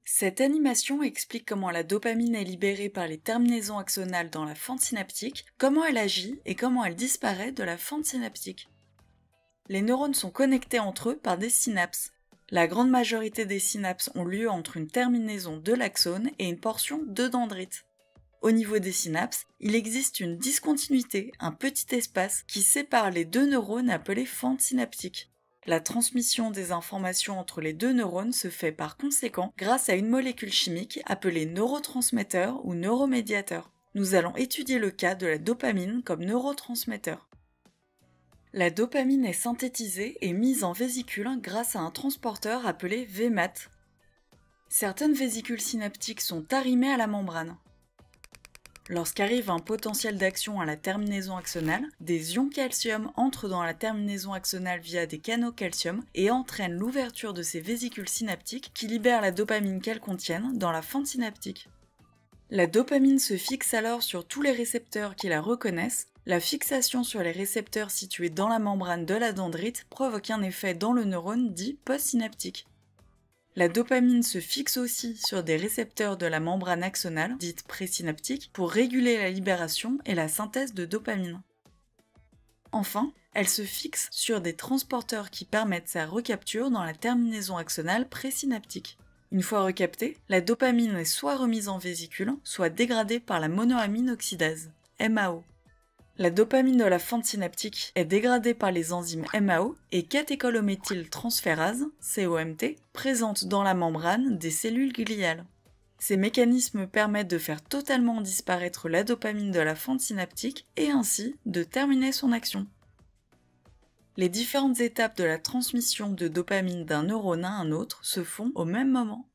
Cette animation explique comment la dopamine est libérée par les terminaisons axonales dans la fente synaptique, comment elle agit et comment elle disparaît de la fente synaptique. Les neurones sont connectés entre eux par des synapses. La grande majorité des synapses ont lieu entre une terminaison de l'axone et une portion de dendrite. Au niveau des synapses, il existe une discontinuité, un petit espace qui sépare les deux neurones appelés fentes synaptiques. La transmission des informations entre les deux neurones se fait par conséquent grâce à une molécule chimique appelée neurotransmetteur ou neuromédiateur. Nous allons étudier le cas de la dopamine comme neurotransmetteur. La dopamine est synthétisée et mise en vésicule grâce à un transporteur appelé VMAT. Certaines vésicules synaptiques sont arrimées à la membrane. Lorsqu'arrive un potentiel d'action à la terminaison axonale, des ions calcium entrent dans la terminaison axonale via des canaux calcium et entraînent l'ouverture de ces vésicules synaptiques qui libèrent la dopamine qu'elles contiennent dans la fente synaptique. La dopamine se fixe alors sur tous les récepteurs qui la reconnaissent. La fixation sur les récepteurs situés dans la membrane de la dendrite provoque un effet dans le neurone dit postsynaptique. La dopamine se fixe aussi sur des récepteurs de la membrane axonale, dite présynaptique, pour réguler la libération et la synthèse de dopamine. Enfin, elle se fixe sur des transporteurs qui permettent sa recapture dans la terminaison axonale présynaptique. Une fois recaptée, la dopamine est soit remise en vésicule, soit dégradée par la monoamine oxydase, MAO. La dopamine de la fente synaptique est dégradée par les enzymes MAO et catécholométhyltransférase, COMT, présentes dans la membrane des cellules gliales. Ces mécanismes permettent de faire totalement disparaître la dopamine de la fente synaptique et ainsi de terminer son action. Les différentes étapes de la transmission de dopamine d'un neurone à un autre se font au même moment.